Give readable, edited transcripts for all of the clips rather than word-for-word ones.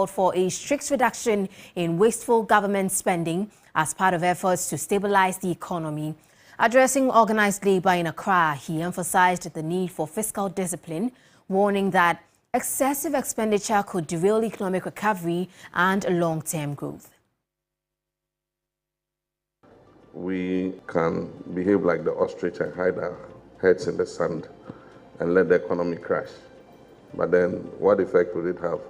called for a strict reduction in wasteful government spending as part of efforts to stabilize the economy. Addressing organized labor in Accra, he emphasized the need for fiscal discipline, warning that excessive expenditure could derail economic recovery and long-term growth. We can behave like the ostrich and hide our heads in the sand and let the economy crash. But then what effect will it have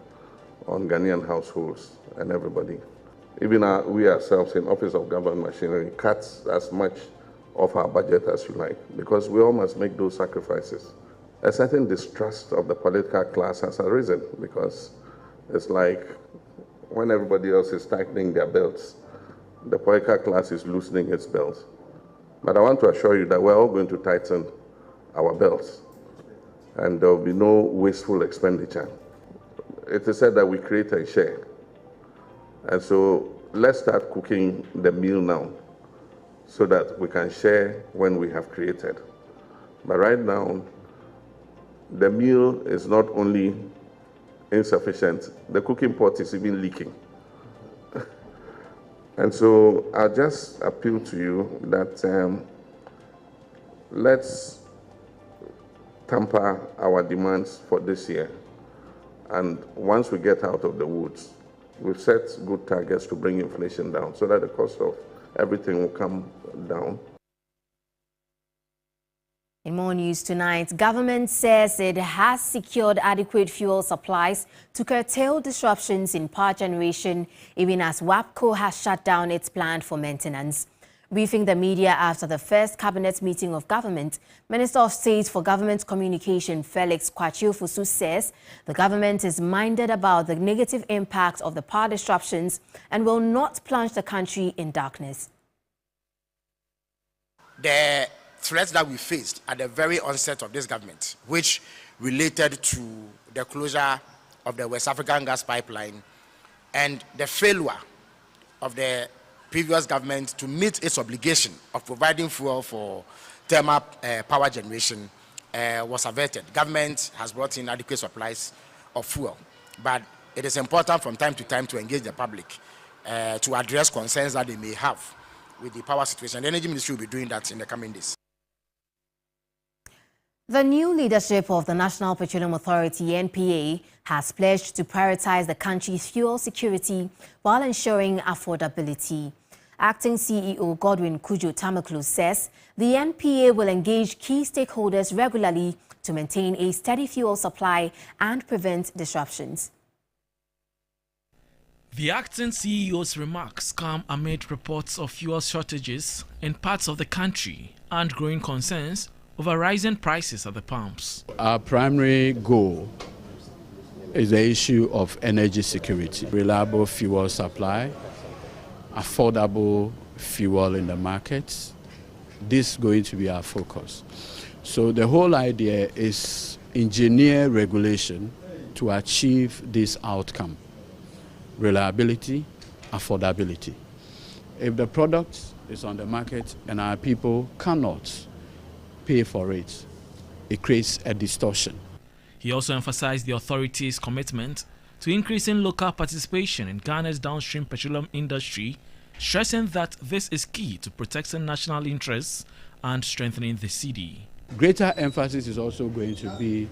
on Ghanaian households and everybody? Even we ourselves in Office of Government Machinery cut as much of our budget as you like, because we all must make those sacrifices. A certain distrust of the political class has arisen, because it's like when everybody else is tightening their belts, the political class is loosening its belts. But I want to assure you that we're all going to tighten our belts, and there will be no wasteful expenditure. It is said that we create and share. And so let's start cooking the meal now so that we can share when we have created. But right now, the meal is not only insufficient, the cooking pot is even leaking. And so I'll just appeal to you that let's temper our demands for this year. And once we get out of the woods, we've set good targets to bring inflation down so that the cost of everything will come down. In more news tonight, government says it has secured adequate fuel supplies to curtail disruptions in power generation, even as WAPCO has shut down its plant for maintenance. Briefing the media after the first cabinet meeting of government, Minister of State for Government Communication Felix Kwesi says the government is minded about the negative impact of the power disruptions and will not plunge the country in darkness. The threats that we faced at the very onset of this government, which related to the closure of the West African gas pipeline and the failure of the previous government to meet its obligation of providing fuel for thermal power generation, was averted. Government has brought in adequate supplies of fuel, but it is important from time to time to engage the public to address concerns that they may have with the power situation. The Energy Ministry will be doing that in the coming days. The new leadership of the National Petroleum Authority, NPA, has pledged to prioritize the country's fuel security while ensuring affordability. Acting CEO Godwin Kujo Tamaklu says the NPA will engage key stakeholders regularly to maintain a steady fuel supply and prevent disruptions. The acting CEO's remarks come amid reports of fuel shortages in parts of the country and growing concerns over rising prices at the pumps. Our primary goal is the issue of energy security, reliable fuel supply, affordable fuel in the markets. This is going to be our focus. So the whole idea is engineer regulation to achieve this outcome: reliability, affordability. If the product is on the market and our people cannot pay for it, it creates a distortion. He also emphasized the authority's commitment to increasing local participation in Ghana's downstream petroleum industry, stressing that this is key to protecting national interests and strengthening the cedi. Greater emphasis is also going to be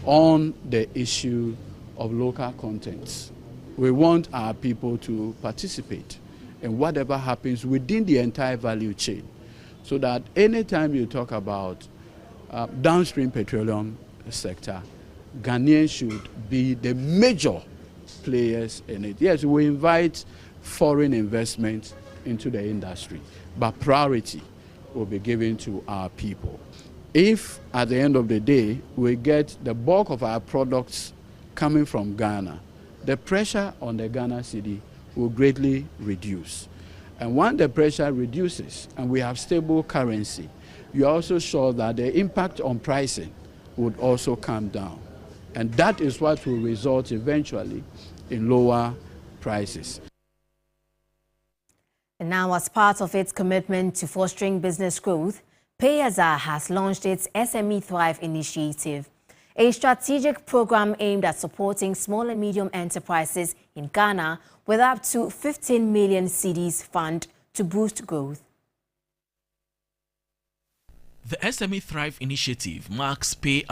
on the issue of local contents. We want our people to participate in whatever happens within the entire value chain, so that anytime you talk about downstream petroleum sector, Ghanaians should be the major players in it. Yes, we invite foreign investment into the industry, but priority will be given to our people. If at the end of the day we get the bulk of our products coming from Ghana, the pressure on the Ghana cedi will greatly reduce. And when the pressure reduces and we have stable currency, you're also sure that the impact on pricing would also come down. And that is what will result eventually in lower prices. And now, as part of its commitment to fostering business growth, Payasa has launched its SME Thrive initiative. a strategic program aimed at supporting small and medium enterprises in Ghana with up to 15 million cedis fund to boost growth. The SME Thrive initiative marks Pay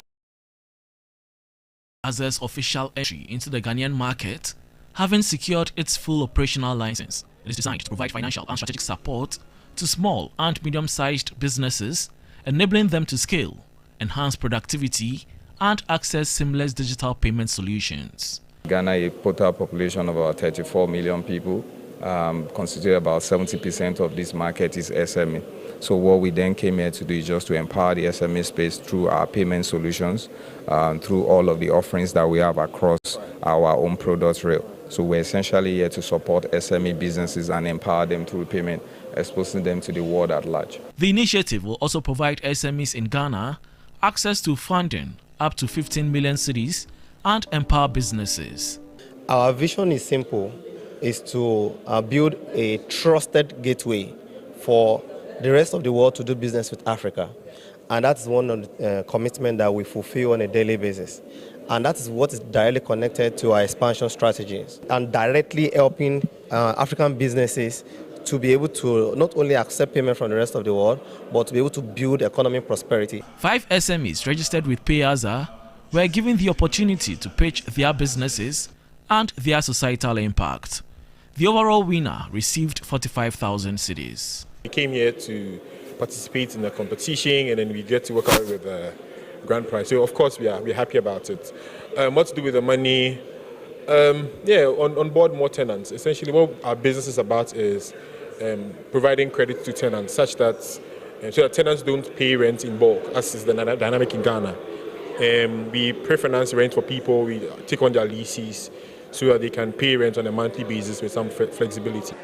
Asare's official entry into the Ghanaian market, having secured its full operational license. It is designed to provide financial and strategic support to small and medium-sized businesses, enabling them to scale, enhance productivity, and access seamless digital payment solutions. Ghana, a total population of about 34 million people, constitute about 70% of this market is SME. So what we then came here to do is just to empower the SME space through our payment solutions, through all of the offerings that we have across our own product rail. So we're essentially here to support SME businesses and empower them through payment, exposing them to the world at large. The initiative will also provide SMEs in Ghana access to funding up to 15 million cedis and empower businesses. Our vision is simple, is to build a trusted gateway for the rest of the world to do business with Africa. And that's one of the commitments that we fulfill on a daily basis. And that is what is directly connected to our expansion strategies and directly helping African businesses to be able to not only accept payment from the rest of the world, but to be able to build economic prosperity. 5 SMEs registered with Pay Asare were given the opportunity to pitch their businesses and their societal impact. The overall winner received 45,000 cedis. We came here to participate in the competition, and then we get to work out with the grand prize. So of course we're happy about it. What to do with the money? On board more tenants. Essentially what our business is about is providing credit to tenants such that so that tenants don't pay rent in bulk, as is the dynamic in Ghana. We pre-finance rent for people, we take on their leases so that they can pay rent on a monthly basis with some flexibility.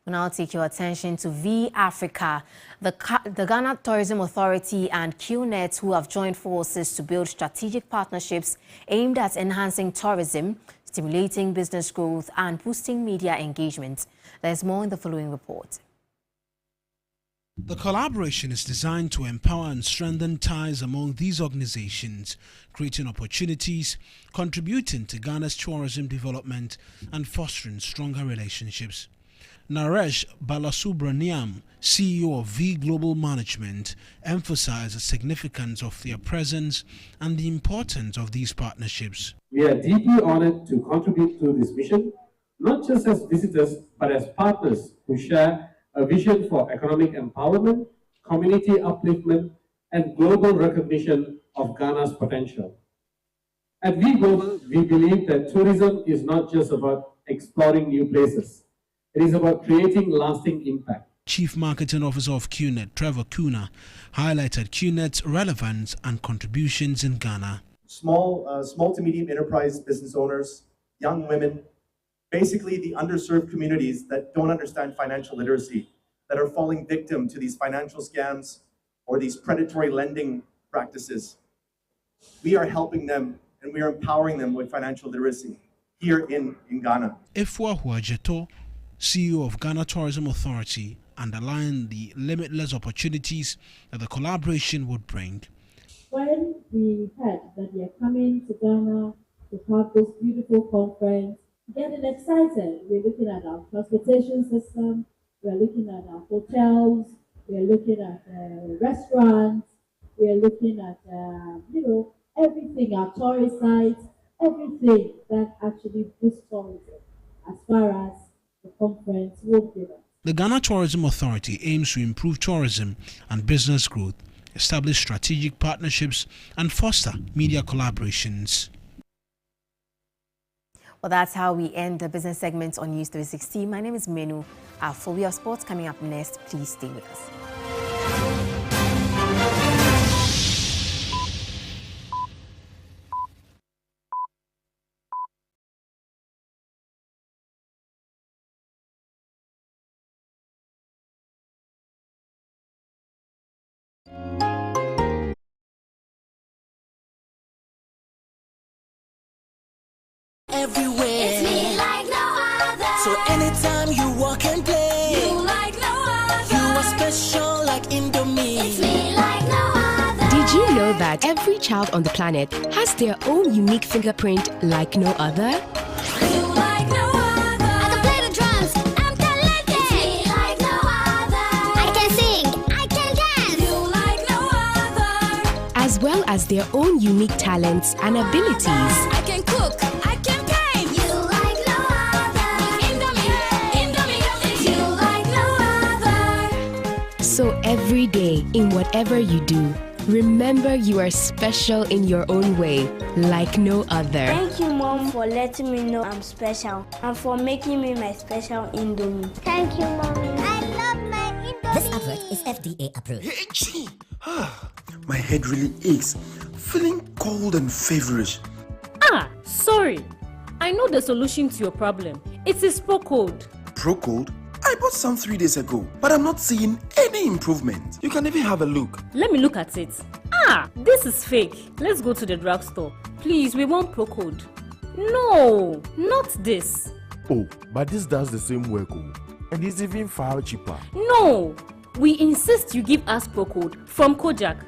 We'll now take your attention to V Africa. The Ghana Tourism Authority and QNet, who have joined forces to build strategic partnerships aimed at enhancing tourism, stimulating business growth and boosting media engagement. There's more in the following report. The collaboration is designed to empower and strengthen ties among these organizations, creating opportunities, contributing to Ghana's tourism development and fostering stronger relationships. Naresh Balasubramaniam, CEO of V Global Management, emphasized the significance of their presence and the importance of these partnerships. We are deeply honored to contribute to this mission, not just as visitors, but as partners who share a vision for economic empowerment, community upliftment, and global recognition of Ghana's potential. At V Global, we believe that tourism is not just about exploring new places. It is about creating lasting impact. Chief Marketing Officer of QNet, Trevor Kuna, highlighted QNet's relevance and contributions in Ghana. Small to medium enterprise business owners, young women, basically the underserved communities that don't understand financial literacy, that are falling victim to these financial scams or these predatory lending practices. We are helping them and we are empowering them with financial literacy here in Ghana. Efua Huajeto, CEO of Ghana Tourism Authority, underlined the limitless opportunities that the collaboration would bring. When we heard that they are coming to Ghana to have this beautiful conference, getting excited. We're looking at our transportation system, we're looking at our hotels, we're looking at restaurants, we're looking at, everything, our tourist sites, everything that actually boosts tourism as far as the conference will give us. The Ghana Tourism Authority aims to improve tourism and business growth, establish strategic partnerships, and foster media collaborations. Well, that's how we end the business segment on News 360. My name is Menu. Our full view of sports coming up next. Please stay with us. Everywhere. It's me like no other. So anytime you walk and play, you like no other. You are special like Indomie. that every child on the planet has their own unique fingerprint like no other? As well as their own unique talents and abilities. I can cook, I can paint. You like no other. You like no other. So every day, in whatever you do, remember you are special in your own way, like no other. Thank you, Mom, for letting me know I'm special and for making me my special Indomie. Thank you, Mommy. I love my Indomie. This advert is FDA approved. My head really aches, feeling cold and feverish. Sorry. I know the solution to your problem. It is Procode. Procode? I bought some 3 days ago, but I'm not seeing any improvement. You can even have a look. Let me look at it. This is fake. Let's go to the drugstore. Please, we want Procode. No, not this. Oh, but this does the same work, and it's even far cheaper. No, we insist you give us Procode from Kojak.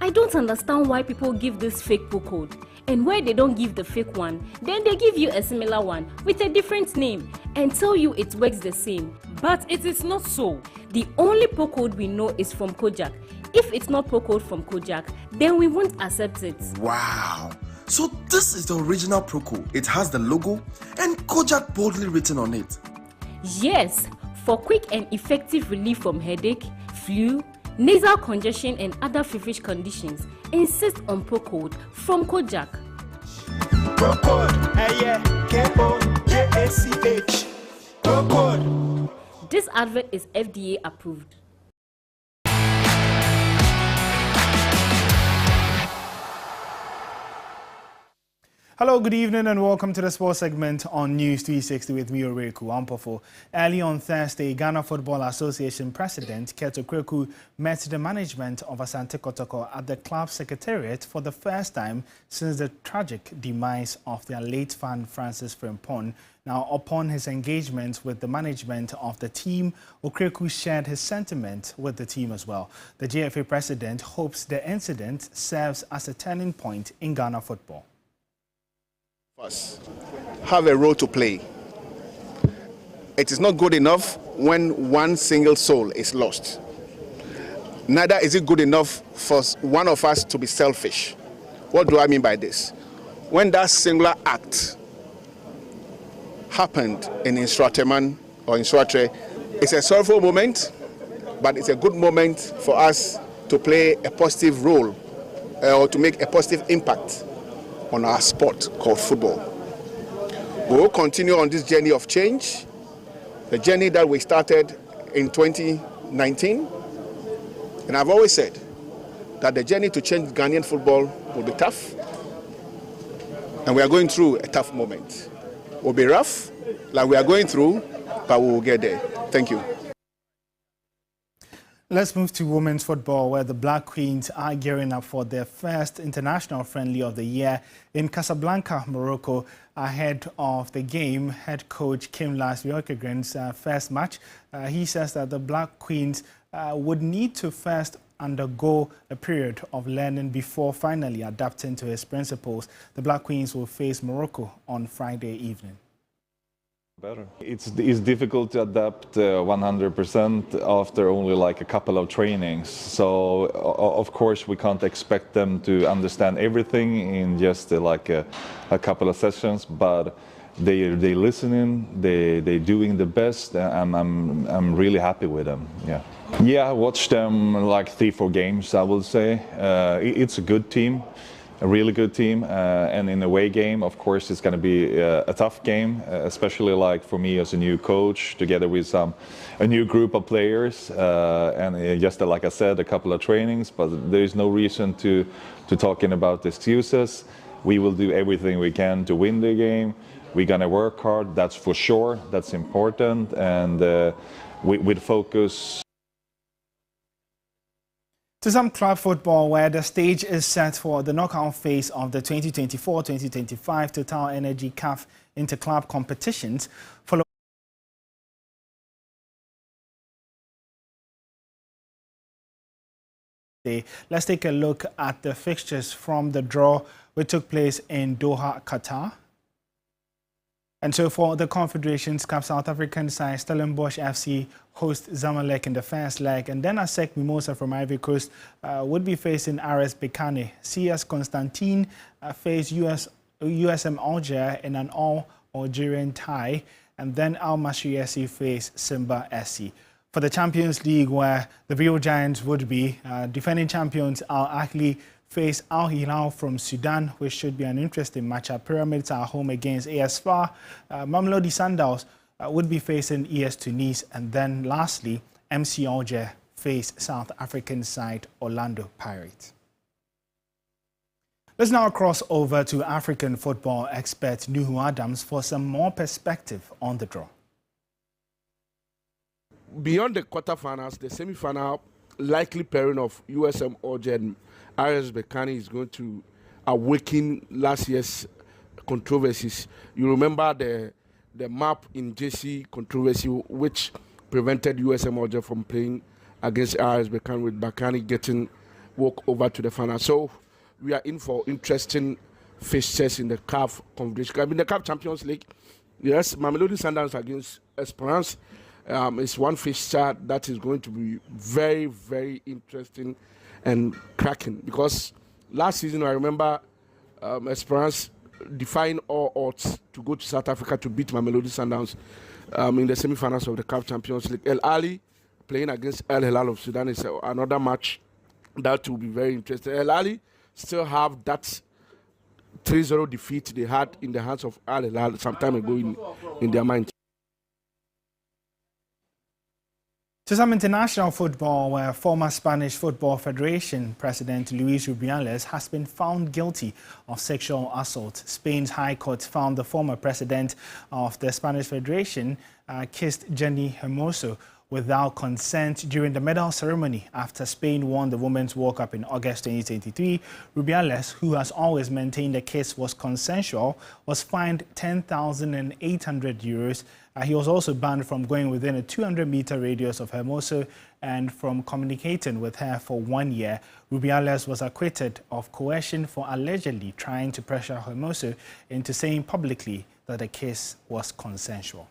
I don't understand why people give this fake Procode, and where they don't give the fake one, then they give you a similar one with a different name and tell you it works the same. But it is not so. The only Procode we know is from Kojak. If it's not Procode from Kojak, then we won't accept it. Wow! So this is the original Procode. It has the logo and Kojak boldly written on it. Yes, for quick and effective relief from headache, flu, nasal congestion and other feverish conditions, insist on Procode from Kojak. Procode, K-O-J-A-C-H. Procode. This advert is FDA approved. Hello, good evening and welcome to the sports segment on News 360 with me, Oreku Ampofo. Early on Thursday, Ghana Football Association President Keto Kweku met the management of Asante Kotoko at the club secretariat for the first time since the tragic demise of their late fan Francis Frimpong. Now, upon his engagement with the management of the team, Okreku shared his sentiment with the team as well. The GFA president hopes the incident serves as a turning point in Ghana football. Have a role to play. It is not good enough when one single soul is lost. Neither is it good enough for one of us to be selfish. What do I mean by this? When that singular act happened in Instrateman or Instratre, it's a sorrowful moment, but it's a good moment for us to play a positive role or to make a positive impact on our sport called football. We will continue on this journey of change, the journey that we started in 2019. And I've always said that the journey to change Ghanaian football will be tough. And we are going through a tough moment. It will be rough, like we are going through, but we will get there. Thank you. Let's move to women's football, where the Black Queens are gearing up for their first international friendly of the year in Casablanca, Morocco. Ahead of the game, head coach Kim Las-Bjorkegren's first match, he says that the Black Queens would need to first undergo a period of learning before finally adapting to his principles. The Black Queens will face Morocco on Friday evening. Better. It's difficult to adapt 100% after only like a couple of trainings. So of course we can't expect them to understand everything in just like a couple of sessions, but they listening, they doing the best, and I'm really happy with them. Yeah, I watched them like 3-4 games, I would say. It's a good team. A really good team, and in a away game, of course, it's going to be a tough game, especially like for me as a new coach, together with a new group of players, and just like I said, a couple of trainings. But there is no reason to talking about excuses. We will do everything we can to win the game. We're going to work hard. That's for sure. That's important, and with focus. To some club football, where the stage is set for the knockout phase of the 2024-2025 Total Energy CAF interclub competitions. Thursday. Let's take a look at the fixtures from the draw which took place in Doha, Qatar. And so for the Confederations Cup, South African side Stellenbosch FC host Zamalek in the first leg, and then ASEC Mimosa from Ivory Coast would be facing RS Berkane. CS Constantine face USM Alger in an all-Algerian tie, and then Al Masry SC face Simba SC. For the Champions League, where the real giants would be defending champions Al Ahly face Al Hilal from Sudan, which should be an interesting matchup. Pyramids are home against AS FAR. Mamelodi Sundowns would be facing ES Tunis, and then lastly, MC Alger face South African side Orlando Pirates. Let's now cross over to African football expert Nuhu Adams for some more perspective on the draw. Beyond the quarterfinals, the semi-final likely pairing of USM Alger and RS Berkane is going to awaken last year's controversies. You remember the map in JC controversy, which prevented USM Alger from playing against RS Berkane, with Berkane getting walk over to the final. So we are in for interesting fixtures in the CAF Confederation. I mean, the CAF Champions League. Yes, Mamelodi Sundowns against Esperance is one fixture that is going to be very, very interesting and cracking, because last season I remember Esperance defying all odds to go to South Africa to beat Mamelodi Sundowns in the semi-finals of the CAF Champions League. El Ali playing against Al Hilal of Sudan is another match that will be very interesting. El Ali still have that 3-0 defeat they had in the hands of Al Hilal some time ago in their mind. To some international football, where former Spanish Football Federation President Luis Rubiales has been found guilty of sexual assault. Spain's High Court found the former president of the Spanish Federation kissed Jenny Hermoso without consent during the medal ceremony after Spain won the Women's World Cup in August 2023. Rubiales, who has always maintained the kiss was consensual, was fined €10,800. He was also banned from going within a 200-meter radius of Hermoso and from communicating with her for 1 year. Rubiales was acquitted of coercion for allegedly trying to pressure Hermoso into saying publicly that the kiss was consensual.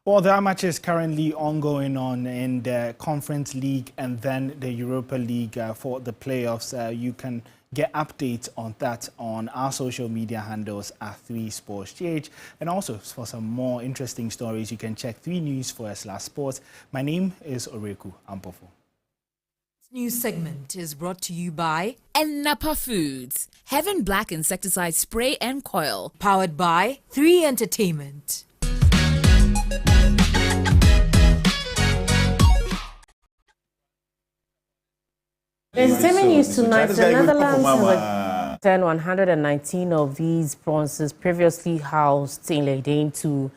Well, there are matches currently ongoing in the Conference League and then the Europa League for the playoffs. You can get updates on that on our social media handles at 3SportsGH. And also, for some more interesting stories, you can check 3 News4/sports. My name is Oreku Ampofo. This news segment is brought to you by Napa Foods, Heaven Black Insecticide Spray and Coil, powered by 3 Entertainment. Entertainment news tonight. The Netherlands has returned 119 of these bronzes previously housed in Leiden to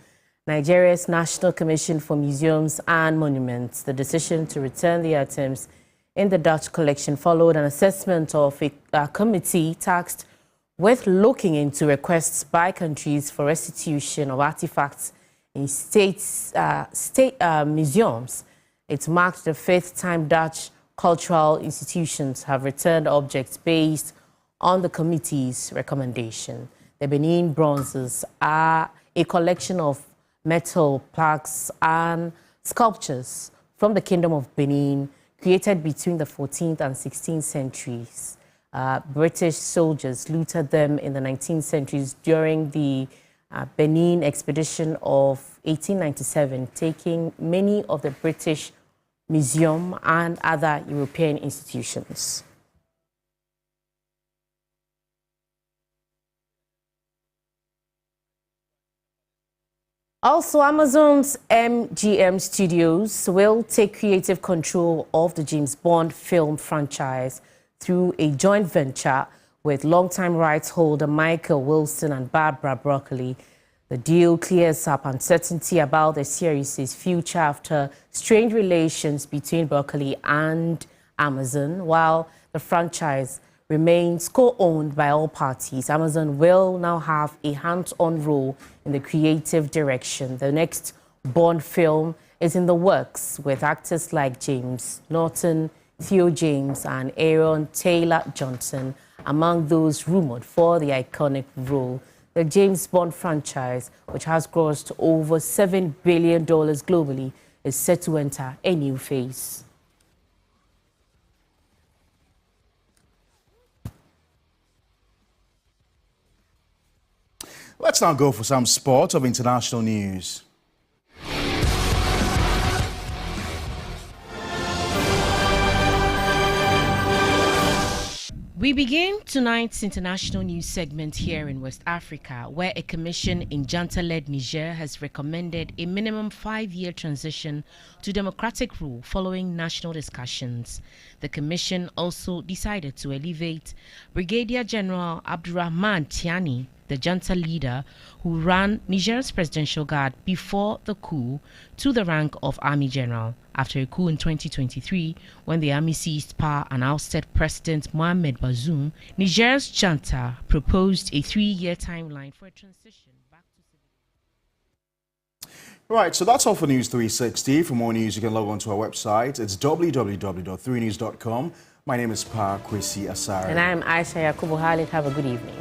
Nigeria's National Commission for Museums and Monuments. The decision to return the items in the Dutch collection followed an assessment of a committee tasked with looking into requests by countries for restitution of artifacts in state museums. It marked the 5th time Dutch cultural institutions have returned objects based on the committee's recommendation. The Benin bronzes are a collection of metal plaques and sculptures from the Kingdom of Benin, created between the 14th and 16th centuries. British soldiers looted them in the 19th centuries during the Benin expedition of 1897, taking many of the British Museum and other European institutions. Also, Amazon's MGM Studios will take creative control of the James Bond film franchise through a joint venture with longtime rights holder Michael Wilson and Barbara Broccoli. The deal clears up uncertainty about the series' future after strained relations between Broccoli and Amazon. While the franchise remains co-owned by all parties, Amazon will now have a hands-on role in the creative direction. The next Bond film is in the works with actors like James Norton, Theo James, and Aaron Taylor Johnson among those rumored for the iconic role. The James Bond franchise, which has grossed over $7 billion globally, is set to enter a new phase. Let's now go for some sport of international news. We begin tonight's international news segment here in West Africa, where a commission in junta-led Niger has recommended a minimum 5-year transition to democratic rule following national discussions. The commission also decided to elevate Brigadier General Abdurrahman Tiani, the junta leader who ran Niger's presidential guard before the coup, to the rank of Army General after a coup in 2023 when the army seized power and ousted President Mohamed Bazoum. Niger's junta proposed a 3-year timeline for a transition back to civilian. Right, so that's all for News 360. For more news, you can log on to our website. It's www.3news.com. My name is Kwesi Asare. And I'm Aisha Yakubu Khalid. Have a good evening.